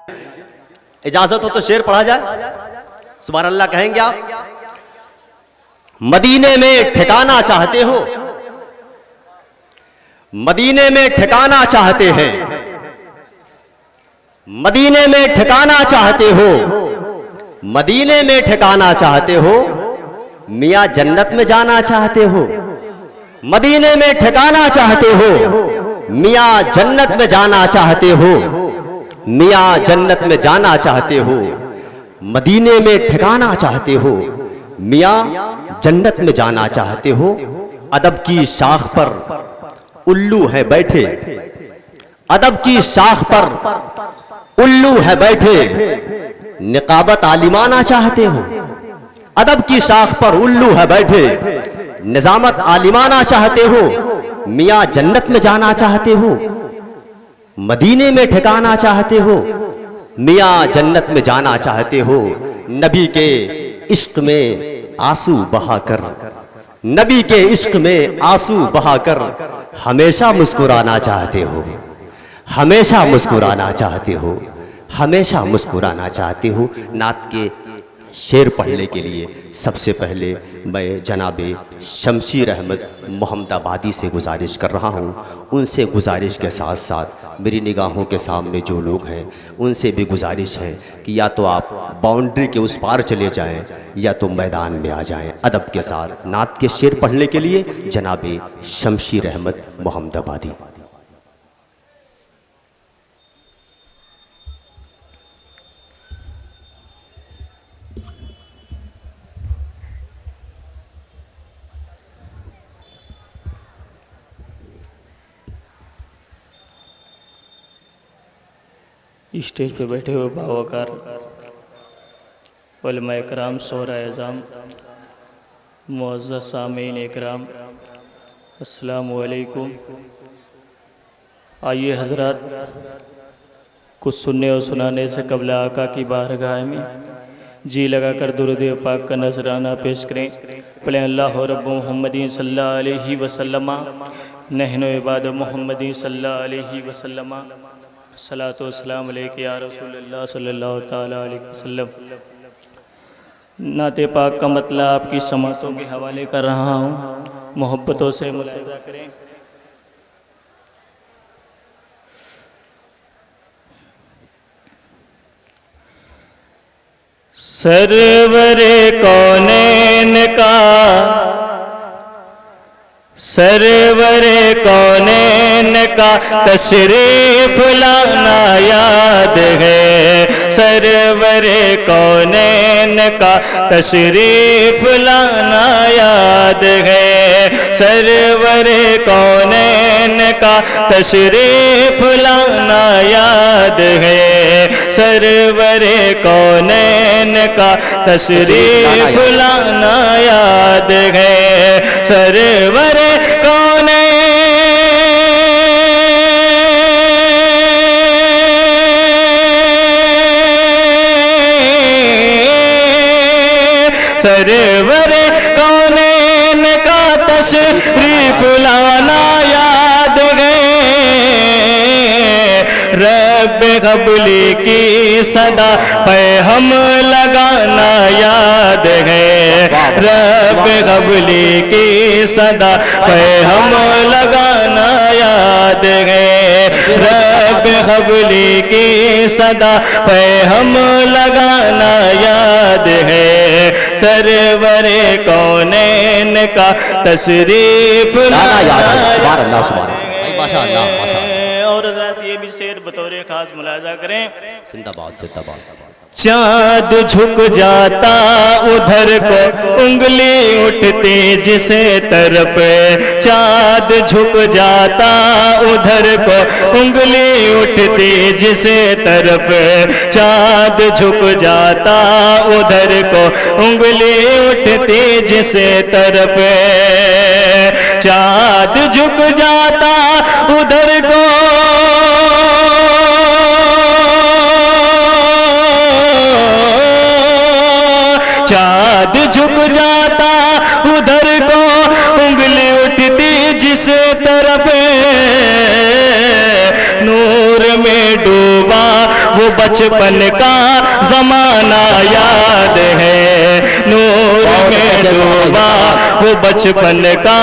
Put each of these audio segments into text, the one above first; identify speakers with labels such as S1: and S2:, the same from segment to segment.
S1: اجازت ہو تو شعر پڑھا جائے؟ سبحان اللہ کہیں گے آپ؟ مدینے میں ٹھکانا چاہتے ہو، مدینے میں ٹھکانا چاہتے ہیں، مدینے میں ٹھکانا چاہتے ہو، مدینے میں ٹھکانا چاہتے ہو، میاں جنت میں جانا چاہتے ہو، مدینے میں ٹھکانا چاہتے ہو، میاں جنت میں جانا چاہتے ہو، میاں جنت میں جانا چاہتے ہو، مدینے میں ٹھکانا چاہتے ہو، میاں جنت میں جانا چاہتے ہو۔ ادب کی شاخ پر الو ہے بیٹھے، ادب کی شاخ پر الو ہے بیٹھے، نقابت عالمانہ چاہتے ہو۔ ادب کی شاخ پر الو ہے بیٹھے، نظامت عالمانہ چاہتے ہو، میاں جنت میں جانا چاہتے ہو، مدینے میں ٹھکانا چاہتے ہو، میاں جنت میں جانا چاہتے ہو۔ نبی کے عشق میں آنسو بہا کر، نبی کے عشق میں آنسو بہا کر ہمیشہ مسکرانا چاہتے ہو، ہمیشہ مسکرانا چاہتے ہو، ہمیشہ مسکرانا چاہتے ہو۔ نعت کے شعر پڑھنے کے لیے سب سے پہلے میں جناب شمشیر احمد محمد آبادی سے گزارش کر رہا ہوں۔ ان سے گزارش کے ساتھ ساتھ میری نگاہوں کے سامنے جو لوگ ہیں ان سے بھی گزارش ہے کہ یا تو آپ باؤنڈری کے اس پار چلے جائیں یا تو میدان میں آ جائیں۔ ادب کے ساتھ نعت کے شعر پڑھنے کے لیے جناب شمشیر احمد محمد آبادی۔
S2: اسٹیج پہ بیٹھے ہوئے باوقار علماء اکرام، شعراء اعظام، معزز سامعین اکرام، السلام علیکم۔ آئیے حضرات، کچھ سننے اور سنانے سے قبل آقا کی بارگاہ میں جی لگا کر درود پاک کا نذرانہ پیش کریں۔ پڑھیں اللہ رب محمد صلی اللہ علیہ وسلم، نحن عباد محمد صلی اللہ علیہ وسلم، صلاۃ و سلام علیک یا رسول اللہ صلی اللہ تعالیٰ علیہ وسلم۔ نعت پاک کا مطلب آپ کی سماعتوں کے حوالے کر رہا ہوں، محبتوں سے ملاحظہ کریں۔ سرور کونین کا، سرور کونین کا تشریف لانا یاد ہے، سرور کونین کا تشریف لانا یاد ہے، سرور کونین کا تشریف لانا یاد ہے، سرور کونین کا تشریف لانا یاد ہے، سرور سرور کونین کا تشریف لانا یاد ہے، رب قبلی کی صدا پہ ہم لگانا یاد ہے، رب قبلی کی صدا پہ ہم لگانا یاد ہے، رب قبلی کی صدا پہ ہم لگانا یاد ہے، سرور کونین کا تشریف لانا یاد ہے۔ اور حضرات یہ بھی شعر بطور خاص ملاحظہ کریں۔
S1: زندہ باد، زندہ باد۔
S2: چاند جھک جاتا ادھر کو انگلی اٹھتی جس طرف، چاند جھک جاتا ادھر کو انگلی اٹھتی جس طرف، چاند جھک جاتا ادھر کو انگلی اٹھتی جس طرف، چاند جھک جاتا ادھر کو چاند جھک جاتا ادھر کو انگلی اٹھتی جس طرف، نور میں ڈوبا وہ وہ بچپن کا زمانہ یاد ہے، نور میں ڈوبا وہ بچپن کا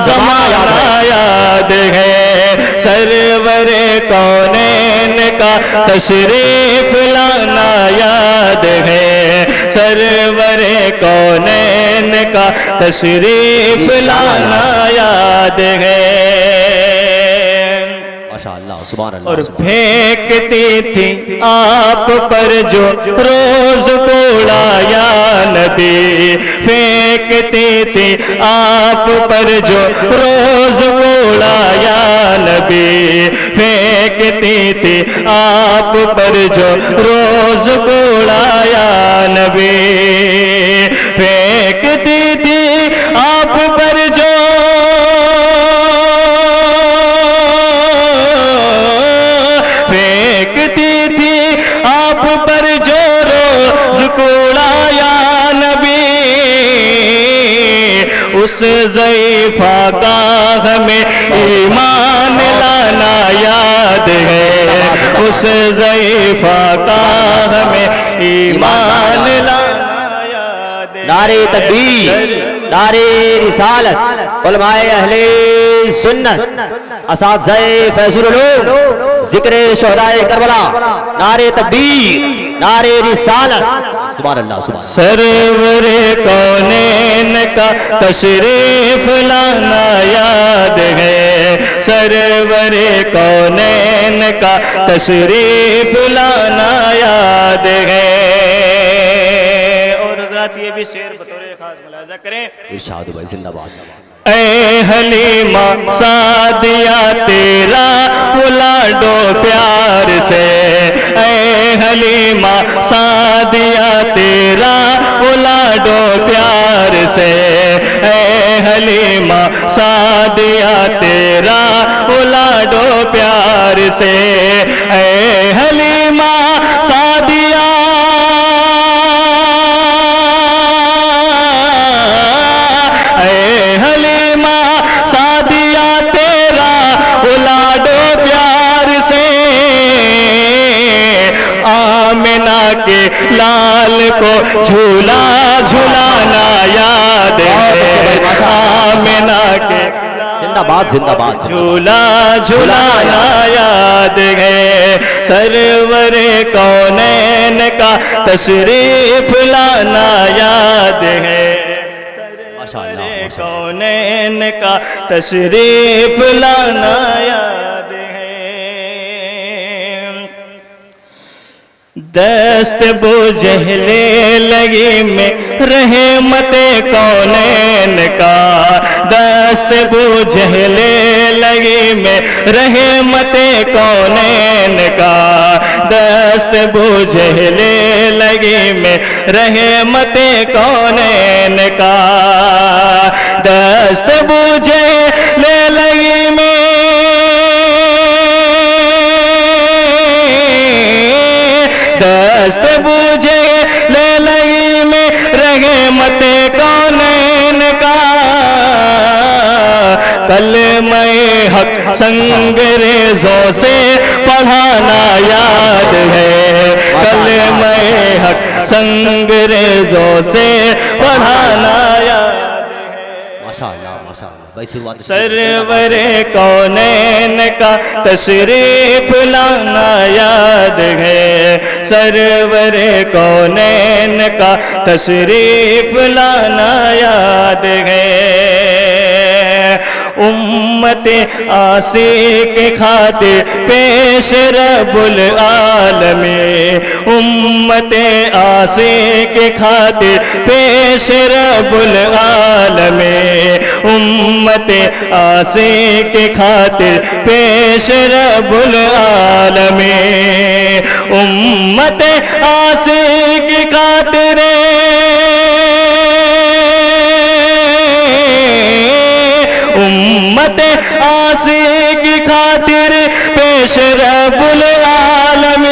S2: زمانہ یاد ہے، سرور کونین کا تشریف لانا یاد ہے، سرور کونین کا تشریف لانا یاد ہے۔
S1: ماشاءاللہ سبحان اللہ۔
S2: اور پھینکتی تھی آپ پر جو روز کوڑا یا نبی، پھینکتی تھی آپ پر جو روز کوڑا یا نبی، پھینکتی تھی آپ پر جو روز کوڑا یا نبی، پھینکتی تھی آپ پر جو اس ضعیفہ کا ہمیں ایمان لانا یاد ہے، اس ضعیفہ کا ہمیں ایمان لانا یاد ہے۔
S1: نعرہ تکبیر، نعرہ رسالت، علماء اہل سنت، اساتذہ فیض العلوم، ذکر شہدائے کربلا، نعرہ تکبیر، نعرہ رسالت، سبحان اللہ سبحان اللہ۔
S2: سرور کونین کا تشریف لانا یاد ہے، سرور کونین کا تشریف لانا یاد ہے۔ اور حضرات یہ بھی شعر بطور خاص ملاحظہ کریں۔
S1: ارشاد بھائی زندہ باد۔
S2: اے حلیمہ سعدیہ تیرا الاڈو پیار سے، اے حلیمہ سعدیہ تیرا الاڈو پیار سے، اے حلیمہ سعدیہ تیرا الاڈو پیار سے، اے حلیمہ سعدیہ کے لال کو جھولا جھولانا یاد ہے، آمنہ کے
S1: زندہ باد زندہ باد،
S2: جھولا جھولانا یاد ہے، سرور کونین کا تشریف لانا یاد ہے، سرور کونین کا تشریف لانا یاد ہے۔ دست بجھلے لگی میں رحمت کونین کا، دست بجھلے لگی میں رحمت کونین کا، دست بجھلے لگی میں رحمت کونین کا، دست بجھلے لگی میں دست بوجھے لے لگی میں رحمت کونین کا، کلمہ حق سنگریزوں سے پڑھانا یاد ہے، کلمہ حق سنگریزوں سے پڑھانا یاد ہے۔
S1: ماشاءاللہ ماشاءاللہ بھائی شروعات۔
S2: سرور کونین کا تشریف لانا یاد ہے، سرور کونین کا تشریف لانا یاد ہے، امت آسی کے خاطر پیش رب العالمین، امت آسی کے خاطر پیش رب العالمین، امت آسی کے خاطر پیش رب العالمین، امت آسی کی خاطر امت آسی کی خاطر پیش رب العالمین،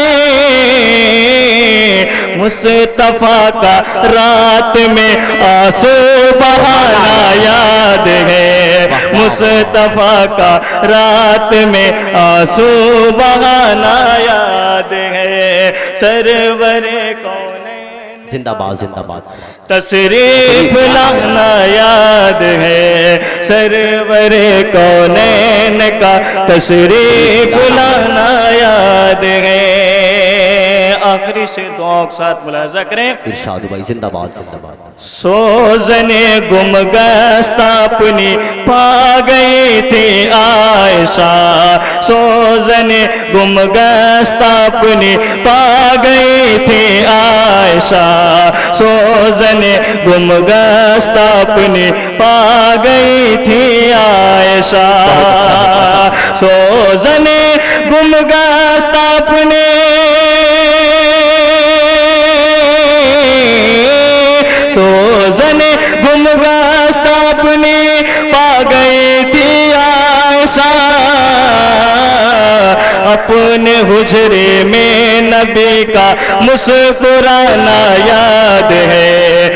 S2: مصطفیٰ کا رات میں آنسو بہانا یاد ہے، مصطفیٰ کا رات میں آنسو بہانا یاد ہے، سرور کونین
S1: زندہ باد زندہ باد،
S2: تشریف لانا یاد ہے، سرور کونین کا تشریف لانا یاد ہے۔ آخری سے دعاؤں کے ساتھ ملاحظہ کریں۔
S1: ارشاد بھائی زندہ باد زندہ باد۔
S2: سوزن گم گشت اپنی پا گئی تھی عائشہ، سوزن گم گشت اپنی پا گئی تھی عائشہ، سوزن گم گشت اپنی پا گئی تھی عائشہ، سوزن گم گشت اپنی سوزن گم گشت اپنی پا گئی تھی عائشہ، اپنے حجرے میں نبی کا مسکرانا یاد ہے،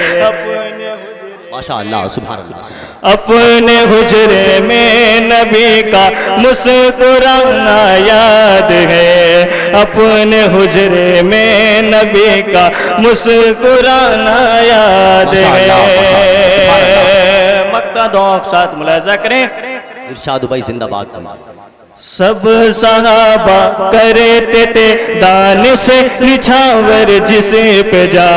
S1: ماشاءاللہ سبحان اللہ،
S2: اپنے حجرے میں نبی کا مسکرانا یاد ہے، اپنے حجرے میں نبی کا مسکرانا یاد ہے۔ مقطع دعاؤں کے ساتھ ملاحظہ کریں۔
S1: ارشاد بھائی زندہ باد زندہ باد۔
S2: سب صحابہ کرتے تھے دانش نچھاور جس پہ جا،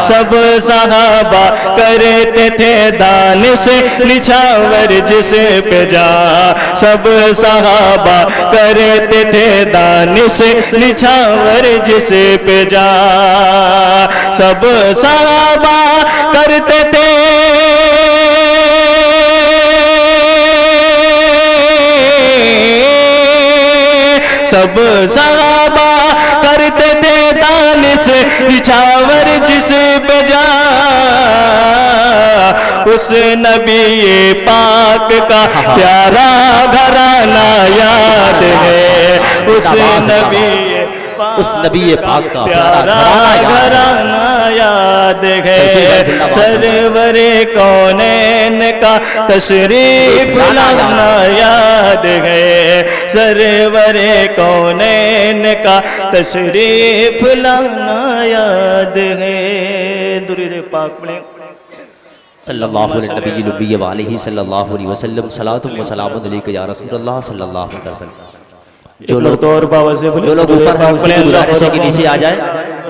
S2: سب صحابہ کرتے تھے دانش نچھاور جس پہ جا، سب صحابہ کرتے تھے دانش نچھاور جس پہ جا، سب صحابہ کرتے تھے سب صحابہ کرتے تھے دانش نچھاور جس پہ جا، اس نبی پاک کا پیارا گھرانہ یاد ہے، اس نبی
S1: پاک کا
S2: پیارا گھرانہ یاد ہے، سرور کونین کا تشریف لانا یاد ہے، سرور کونین کا تشریف لانا یاد ہے۔ درود پاک پڑھیں۔
S1: صلی اللہ علیہ نبی نبی وآلہ صلی اللہ علیہ وسلم، صلاۃ و سلام علیک یا رسول اللہ صلی اللہ علیہ وسلم۔ جو لوگ اوپر ہیں ان سے بھی گزارش ہے کہ نیچے آ جائیں،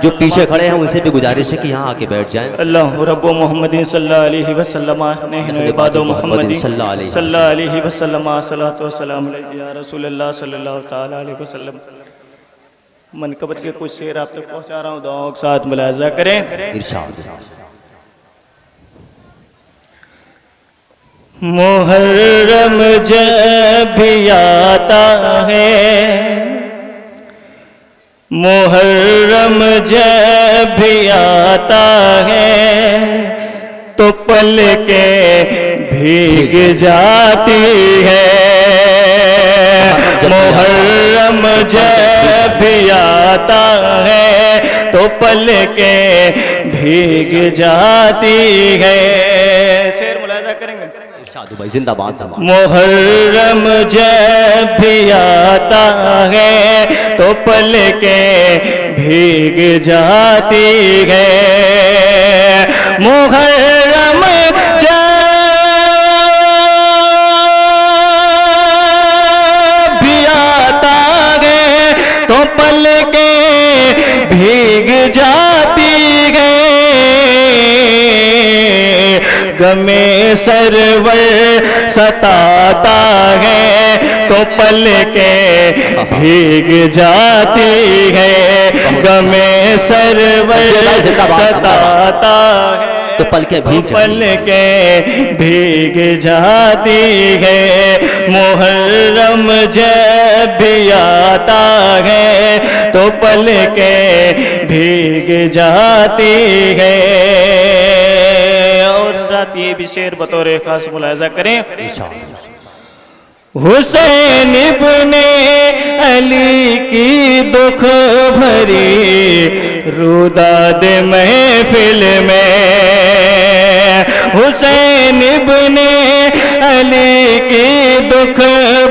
S1: جو پیچھے کھڑے ہیں ان سے بھی گزارش ہے کہ یہاں آ کے بیٹھ جائیں۔
S2: اللہ رب محمد صلی اللہ علیہ وسلم، نحن عباد محمد صلی اللہ علیہ وسلم، صلاۃ و سلام علیک یا رسول اللہ صلی اللہ تعالی علیہ وسلم۔ منقبت کے کچھ شعر آپ تک پہنچا رہا ہوں، دعاؤں کے ساتھ ملاحظہ کریں۔
S1: ارشاد۔
S2: محرم جب بھی آتا ہے، محرم جب بھی آتا ہے تو پلکیں بھیگ جاتی ہے، محرم جب بھی آتا ہے تو پلکیں بھیگ جاتی ہے۔ شعر ملاحظہ کریں گے۔
S1: زندہ باد۔
S2: محرم جب بھی آتا ہے تو پلکیں بھیگ جاتی ہے، محرم جب بھی آتا ہے تو پلکیں بھیگ جاتی ہے، غم سرور ستاتا ہے تو پلکیں بھیگ جاتی ہے، غم سرور ستاتا ہے
S1: تو
S2: پلکیں بھیگ جاتی ہے، محرم جب بھی آتا ہے تو پلکیں بھیگ جاتی ہے۔ اور حضرات یہ بھی شعر بطور خاص ملاحظہ کریں۔ حسین ابن علی کی دکھ بھری روداد محفل میں حسین ابن علی کی دکھ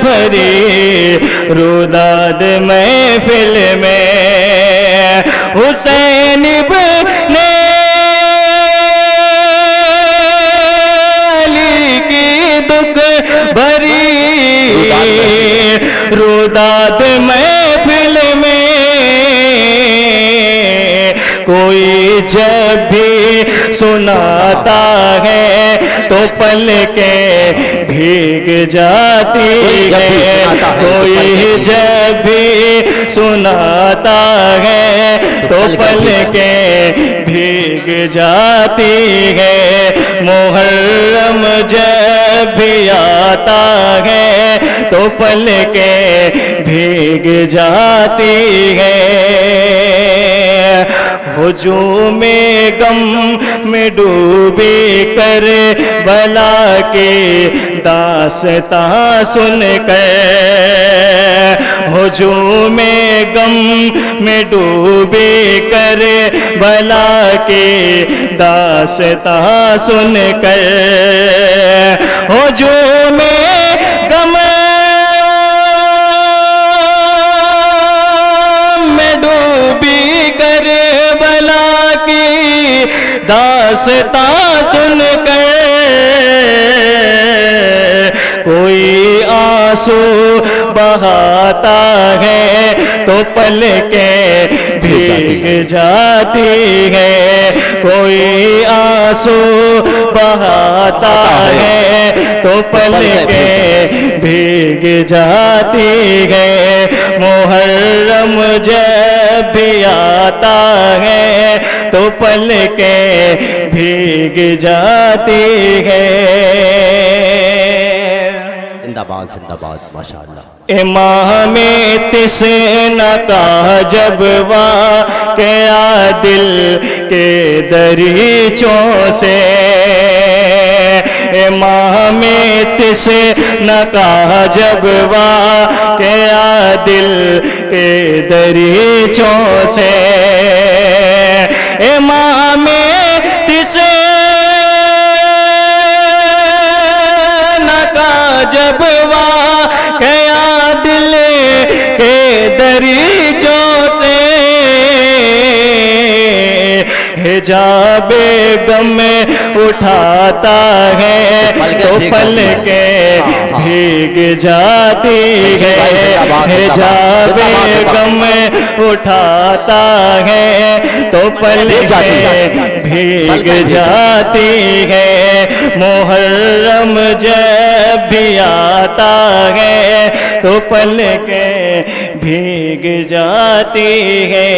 S2: بھری روداد محفل میں حسین ابن علی کی دکھ بھری روداد محفل میں کوئی جب بھی سناتا ہے تو پلکیں بھیگ جاتی ہے کوئی جب بھی سناتا ہے تو پلکیں بھیگ جاتی ہے محرم جب بھی آتا ہے تو پلکیں بھیگ جاتی ہے ہجوم غم میں ڈوبی کر بلا کے داستاں سن کر ہجوم غم میں ڈوبی کر بلا کے داستاں سن کر ہجوم غم میں ڈوبی کر بلا کی داستاں سن کر کوئی آنسو بہاتا ہے تو پلکیں بھیگ جاتی ہے کوئی آنسو بہاتا ہے تو پلکیں بھیگ جاتی ہے محرم جب بھی آتا ہے تو پلکیں بھیگ جاتی ہے
S1: زندہ باد زندہ باد ماشاءاللہ
S2: امام تسنا کا جب واقعہ دل کے دریچوں سے امام تسنا کا جب واقعہ دل کے دریچوں سے امام تسنا کا جب واقعہ دل کے دریچوں سے حجاب غم اٹھاتا ہے تو پلکیں بھیگ جاتی ہے حجاب غم اٹھاتا ہے تو پلکیں بھیگ جاتی ہے محرم جب بھی آتا ہے تو پلکیں بھیگ جاتی ہے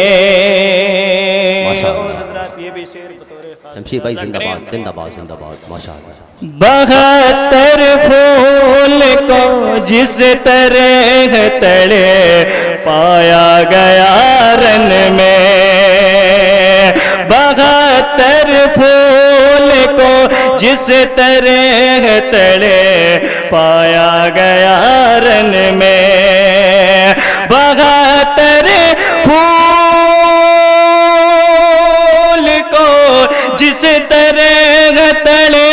S1: شمشیر بھائی زندہ باد زندہ باد زندہ باد ماشاءاللہ
S2: 72 پھول کو جس طرح تڑے پایا گیا رن میں 72 پھول کو جس طرح تڑے پایا گیا رن میں 72 پھول کو جس طرح تڑے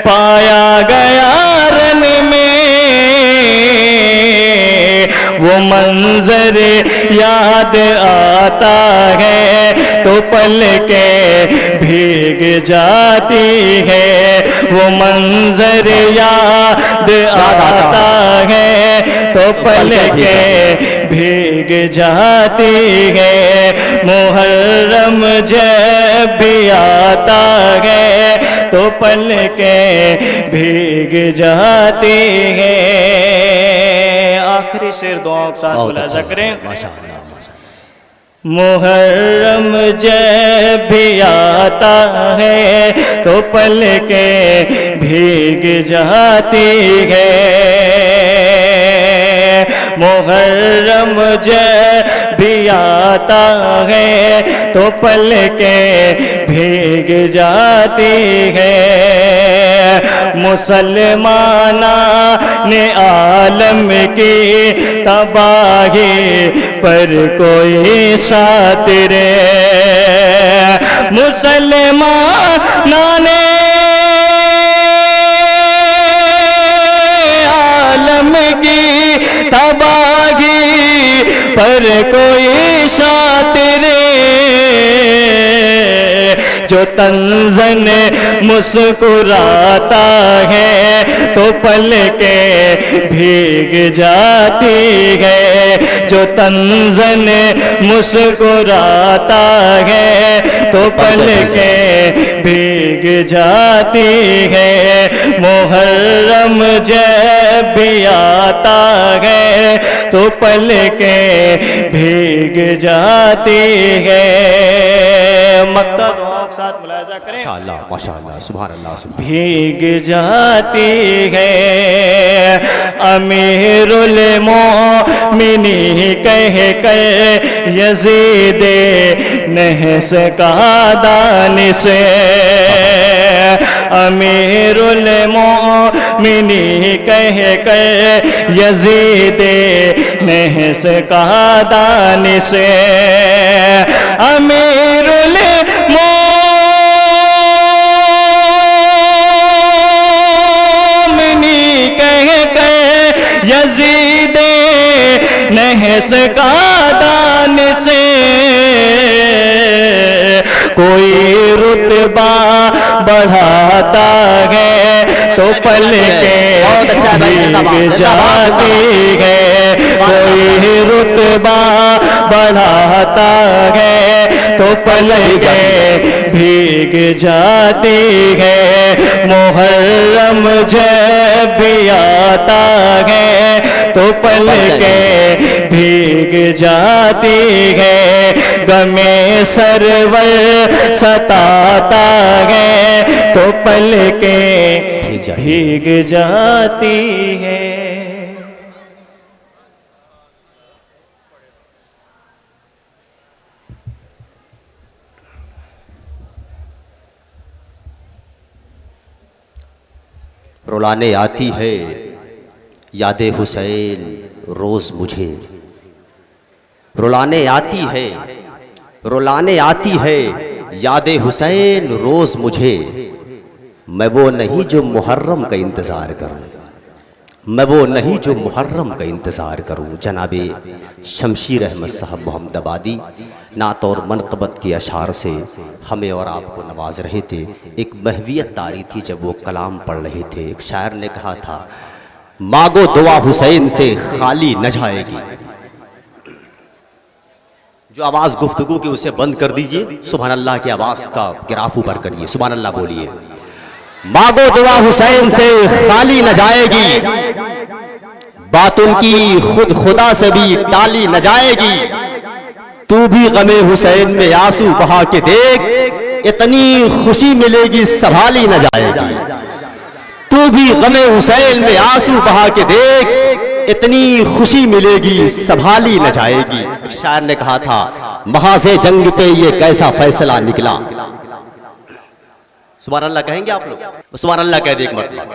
S2: پایا گیا رن میں وہ منظر یاد آتا ہے تو پلکیں بھیگ جاتی ہے وہ منظر یاد آتا ہے تو پلکیں بھیگ جاتی ہے محرم جب بھی آتا ہے تو پلکیں بھیگ جاتی ہے آخری شعر دعاؤں کے ساتھ ملاحظہ کریں محرم جب بھی آتا ہے تو پلکیں بھیگ جاتی ہے محرم جب بھی آتا ہے تو پلکیں بھیگ جاتی ہے مسلمانان عالم کی تباہی پر کوئی شاطر مسلمان عالم کی تباہی پر کوئی شاطر جو تنزن مسکراتا ہے تو پلکیں بھیگ جاتی ہے، جو تنزن مسکراتا ہے تو پلکیں بھیگ جاتی ہے، محرم جب بھی آتا ہے تو پلکیں بھیگ جاتی ہے۔ مقطع تو آپ ساتھ ملاحظہ کریں،
S1: ماشاءاللہ سبحان اللہ سبحان
S2: بھیگ جاتی ہے۔ امیر المومنین کہہ کر یزید نحس کا دان سے، امیر المومنین کہہ کر یزید نحس کا دان سے، امیر المومنین کہہ کر یزید نحس کا دان سے، کوئی رتبہ بڑھاتا ہے تو پلکیں بھیگ جاتی ہے، کوئی رتبہ بڑھاتا ہے تو پلکیں بھیگ جاتی ہے، محرم جب بھی آتا ہے تو پلکیں بھیگ جاتی ہے، غم سرور ستاتا ہے تو پلکیں بھیگ جاتی ہے۔
S1: رلانے آتی ہے یاد حسین روز مجھے، رلانے آتی ہے یاد حسین روز مجھے، میں وہ نہیں جو محرم کا انتظار کروں، میں وہ نہیں جو محرم کا انتظار کروں۔ جناب شمشیر احمد صاحب محمد آبادی نعت اور منقبت کے اشعار سے ہمیں اور آپ کو نواز رہے تھے۔ ایک محویت طاری تھی جب وہ کلام پڑھ رہے تھے۔ ایک شاعر نے کہا تھا مانگو دعا حسین سے خالی نہ جائے گی، جو آواز گفتگو کی اسے بند کر دیجئے، سبحان اللہ کی آواز کا گراف اوپر کریے، سبحان اللہ بولیے۔ مانگو دعا حسین سے خالی نہ جائے گی، بات ان کی خود خدا سے بھی ٹالی نہ جائے گی، تو بھی غم حسین میں آنسو بہا کے دیکھ، اتنی خوشی ملے گی سنبھالی نہ جائے گی، تو بھی غم حسین میں آنسو بہا کے دیکھ، اتنی خوشی ملے گی سنبھالی نہ جائے گی۔ ایک شاعر نے کہا تھا محاذ جنگ پہ یہ کیسا فیصلہ نکلا، سبحان اللہ کہیں گے آپ لوگ؟ سبحان اللہ کہہ دے ایک مرتبہ۔